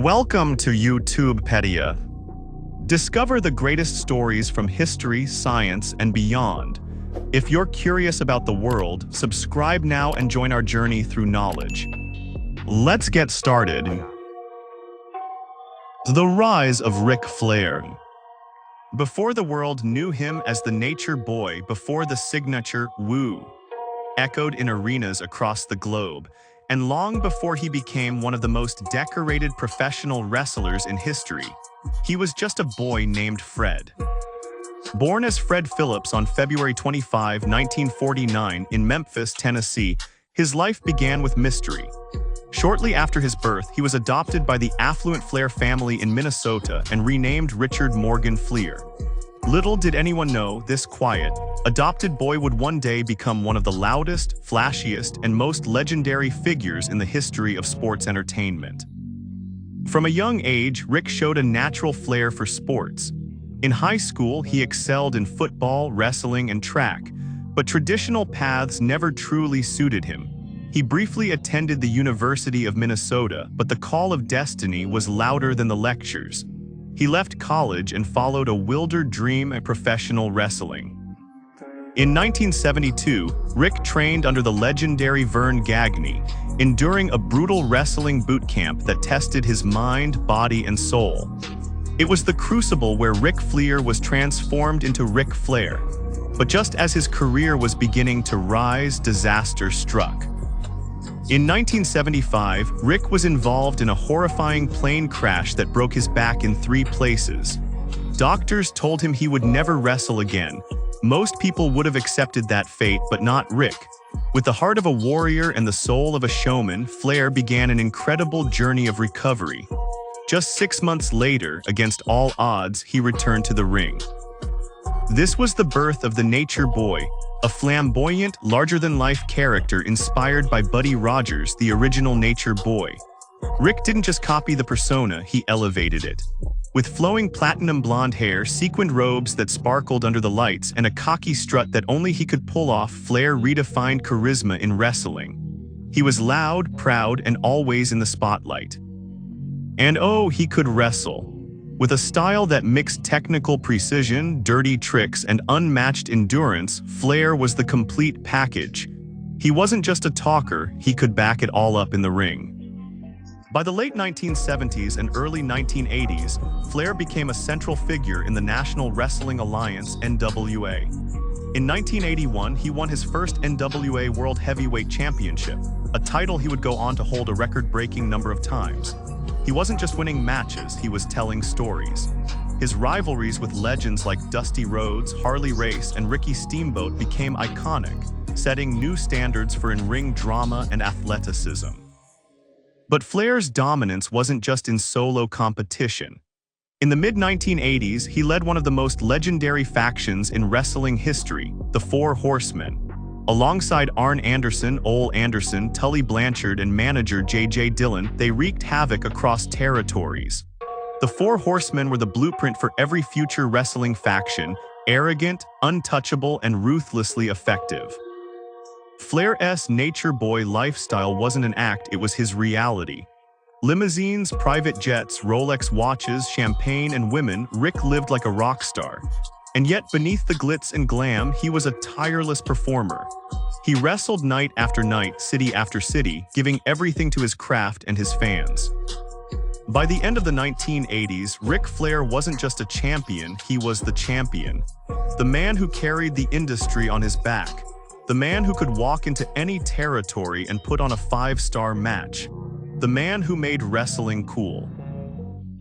Welcome to YouTube Pedia. Discover the greatest stories from history, science, and beyond. If you're curious about the world, subscribe now and join our journey through knowledge. Let's get started. The rise of Ric Flair. Before the world knew him as the Nature Boy, before the signature Wooooo echoed in arenas across the globe, and long before he became one of the most decorated professional wrestlers in history, he was just a boy named Fred. Born as Fred Phillips on February 25, 1949 in Memphis, Tennessee, his life began with mystery. Shortly after his birth, he was adopted by the affluent Flair family in Minnesota and renamed Richard Morgan Flair. Little did anyone know this quiet, adopted boy would one day become one of the loudest, flashiest, and most legendary figures in the history of sports entertainment. From a young age, Ric showed a natural flair for sports. In high school, he excelled in football, wrestling, and track, but traditional paths never truly suited him. He briefly attended the University of Minnesota, but the call of destiny was louder than the lectures. He left college and followed a wilder dream at professional wrestling. In 1972, Ric trained under the legendary Vern Gagne, enduring a brutal wrestling boot camp that tested his mind, body, and soul. It was the crucible where Ric Flair was transformed into Ric Flair. But just as his career was beginning to rise, disaster struck. In 1975, Ric was involved in a horrifying plane crash that broke his back in 3 places. Doctors told him he would never wrestle again. Most people would have accepted that fate, but not Ric. With the heart of a warrior and the soul of a showman, Flair began an incredible journey of recovery. Just 6 months later, against all odds, he returned to the ring. This was the birth of the Nature Boy, a flamboyant, larger-than-life character inspired by Buddy Rogers, the original Nature Boy. Ric didn't just copy the persona, he elevated it. With flowing platinum blonde hair, sequined robes that sparkled under the lights, and a cocky strut that only he could pull off, Flair redefined charisma in wrestling. He was loud, proud, and always in the spotlight. And oh, he could wrestle. With a style that mixed technical precision, dirty tricks, and unmatched endurance, Flair was the complete package. He wasn't just a talker, he could back it all up in the ring. By the late 1970s and early 1980s, Flair became a central figure in the National Wrestling Alliance (NWA). In 1981, he won his first NWA World Heavyweight Championship, a title he would go on to hold a record-breaking number of times. He wasn't just winning matches, he was telling stories. His rivalries with legends like Dusty Rhodes, Harley Race, and Ricky Steamboat became iconic, setting new standards for in-ring drama and athleticism. But Flair's dominance wasn't just in solo competition. In the mid-1980s, he led one of the most legendary factions in wrestling history, the Four Horsemen. Alongside Arn Anderson, Ole Anderson, Tully Blanchard, and manager J.J. Dillon, they wreaked havoc across territories. The Four Horsemen were the blueprint for every future wrestling faction, arrogant, untouchable, and ruthlessly effective. Flair's Nature Boy lifestyle wasn't an act, it was his reality. Limousines, private jets, Rolex watches, champagne, and women, Ric lived like a rock star. And yet, beneath the glitz and glam, he was a tireless performer. He wrestled night after night, city after city, giving everything to his craft and his fans. By the end of the 1980s, Ric Flair wasn't just a champion, he was the champion. The man who carried the industry on his back. The man who could walk into any territory and put on a 5-star match. The man who made wrestling cool.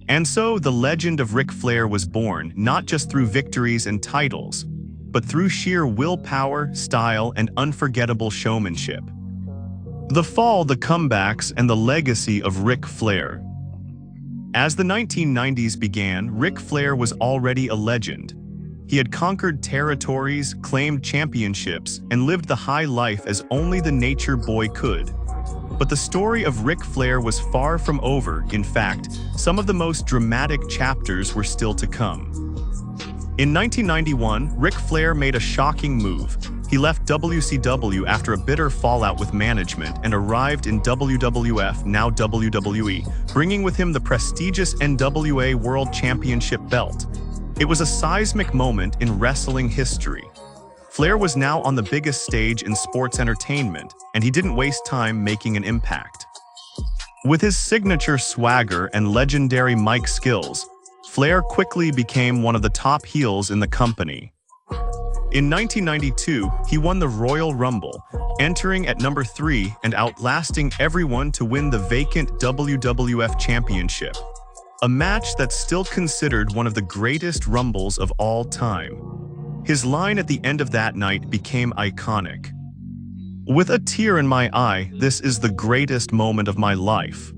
And so, the legend of Ric Flair was born, not just through victories and titles, but through sheer willpower, style, and unforgettable showmanship. The fall, the comebacks, and the legacy of Ric Flair. As the 1990s began, Ric Flair was already a legend. He had conquered territories, claimed championships, and lived the high life as only the Nature Boy could. But the story of Ric Flair was far from over. In fact, some of the most dramatic chapters were still to come. In 1991, Ric Flair made a shocking move. He left WCW after a bitter fallout with management and arrived in WWF, now WWE, bringing with him the prestigious NWA World Championship belt. It was a seismic moment in wrestling history. Flair was now on the biggest stage in sports entertainment, and he didn't waste time making an impact. With his signature swagger and legendary mic skills, Flair quickly became one of the top heels in the company. In 1992, he won the Royal Rumble, entering at number 3 and outlasting everyone to win the vacant WWF Championship, a match that's still considered one of the greatest Rumbles of all time. His line at the end of that night became iconic. "With a tear in my eye, this is the greatest moment of my life."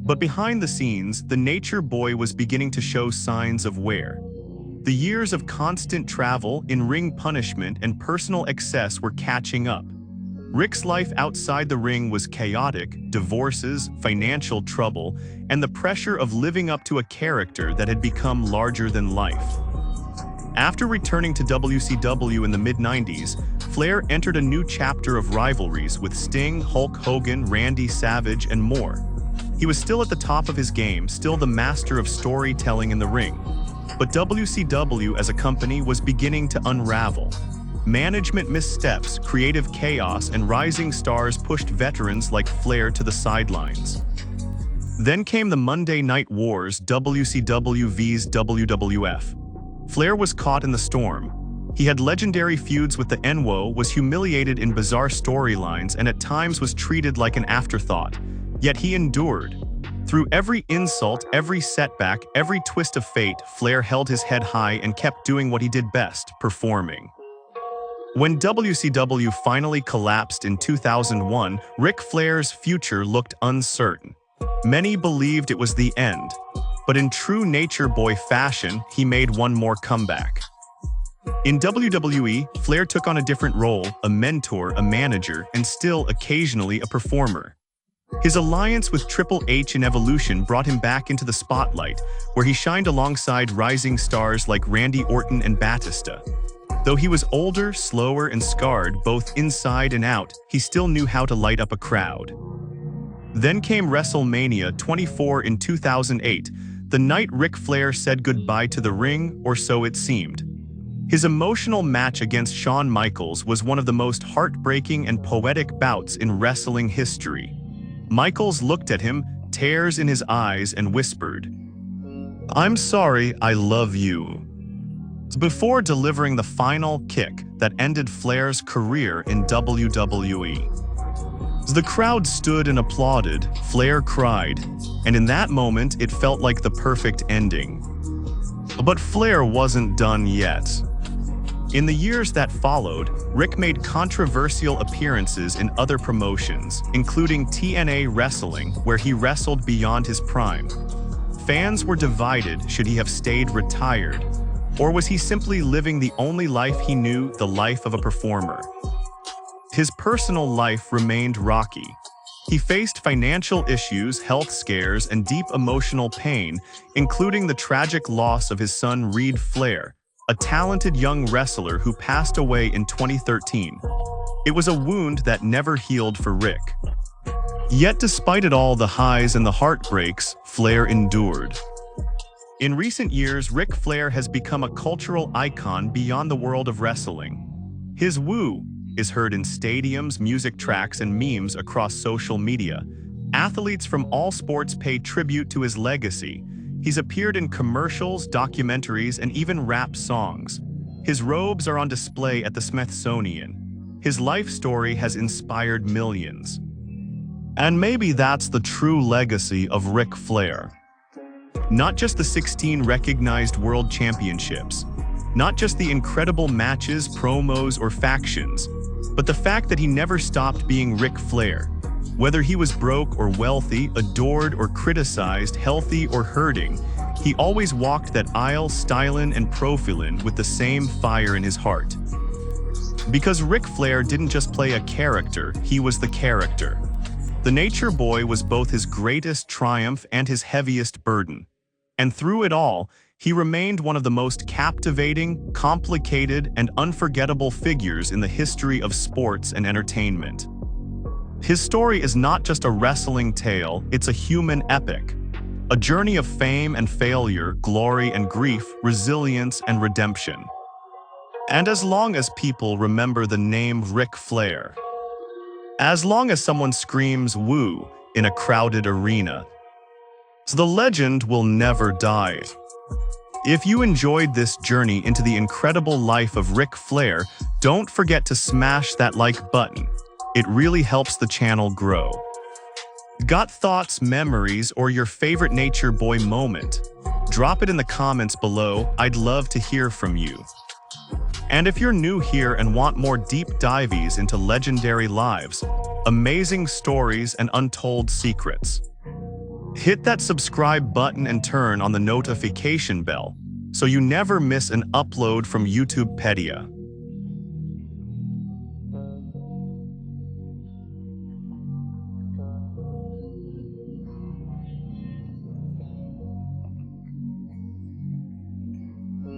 But behind the scenes, the Nature Boy was beginning to show signs of wear. The years of constant travel, in-ring punishment, and personal excess were catching up. Ric's life outside the ring was chaotic: divorces, financial trouble, and the pressure of living up to a character that had become larger than life. After returning to WCW in the mid-90s, Flair entered a new chapter of rivalries with Sting, Hulk Hogan, Randy Savage, and more. He was still at the top of his game, still the master of storytelling in the ring. But WCW as a company was beginning to unravel. Management missteps, creative chaos, and rising stars pushed veterans like Flair to the sidelines. Then came the Monday Night Wars, WCW vs WWF. Flair was caught in the storm. He had legendary feuds with the NWO, was humiliated in bizarre storylines, and at times was treated like an afterthought. Yet he endured. Through every insult, every setback, every twist of fate, Flair held his head high and kept doing what he did best: performing. When WCW finally collapsed in 2001, Ric Flair's future looked uncertain. Many believed it was the end, but in true Nature Boy fashion, he made one more comeback. In WWE, Flair took on a different role: a mentor, a manager, and still occasionally a performer. His alliance with Triple H in Evolution brought him back into the spotlight, where he shined alongside rising stars like Randy Orton and Batista. Though he was older, slower, and scarred both inside and out, he still knew how to light up a crowd. Then came WrestleMania 24 in 2008, the night Ric Flair said goodbye to the ring, or so it seemed. His emotional match against Shawn Michaels was one of the most heartbreaking and poetic bouts in wrestling history. Michaels looked at him, tears in his eyes, and whispered, "I'm sorry, I love you," before delivering the final kick that ended Flair's career in WWE. The crowd stood and applauded, Flair cried, and in that moment it felt like the perfect ending. But Flair wasn't done yet. In the years that followed, Ric made controversial appearances in other promotions, including TNA Wrestling, where he wrestled beyond his prime. Fans were divided: should he have stayed retired? Or was he simply living the only life he knew, the life of a performer? His personal life remained rocky. He faced financial issues, health scares, and deep emotional pain, including the tragic loss of his son Ric Flair, a talented young wrestler who passed away in 2013. It was a wound that never healed for Ric. Yet despite it all, the highs and the heartbreaks, Flair endured. In recent years, Ric Flair has become a cultural icon beyond the world of wrestling. His Wooooo is heard in stadiums, music tracks, and memes across social media. Athletes from all sports pay tribute to his legacy. He's appeared in commercials, documentaries, and even rap songs. His robes are on display at the Smithsonian. His life story has inspired millions. And maybe that's the true legacy of Ric Flair. Not just the 16 recognized world championships, not just the incredible matches, promos, or factions, but the fact that he never stopped being Ric Flair. Whether he was broke or wealthy, adored or criticized, healthy or hurting, he always walked that aisle, Stylin and Profilin, with the same fire in his heart. Because Ric Flair didn't just play a character, he was the character. The Nature Boy was both his greatest triumph and his heaviest burden. And through it all, he remained one of the most captivating, complicated, and unforgettable figures in the history of sports and entertainment. His story is not just a wrestling tale, it's a human epic. A journey of fame and failure, glory and grief, resilience and redemption. And as long as people remember the name Ric Flair, as long as someone screams "woo" in a crowded arena, so the legend will never die. If you enjoyed this journey into the incredible life of Ric Flair, don't forget to smash that like button. It really helps the channel grow. Got thoughts, memories, or your favorite nature boy moment? Drop it in the comments below. I'd love to hear from you. And if you're new here and want more deep dives into legendary lives, amazing stories, and untold secrets, hit that subscribe button and turn on the notification bell so you never miss an upload from YouTube Pedia.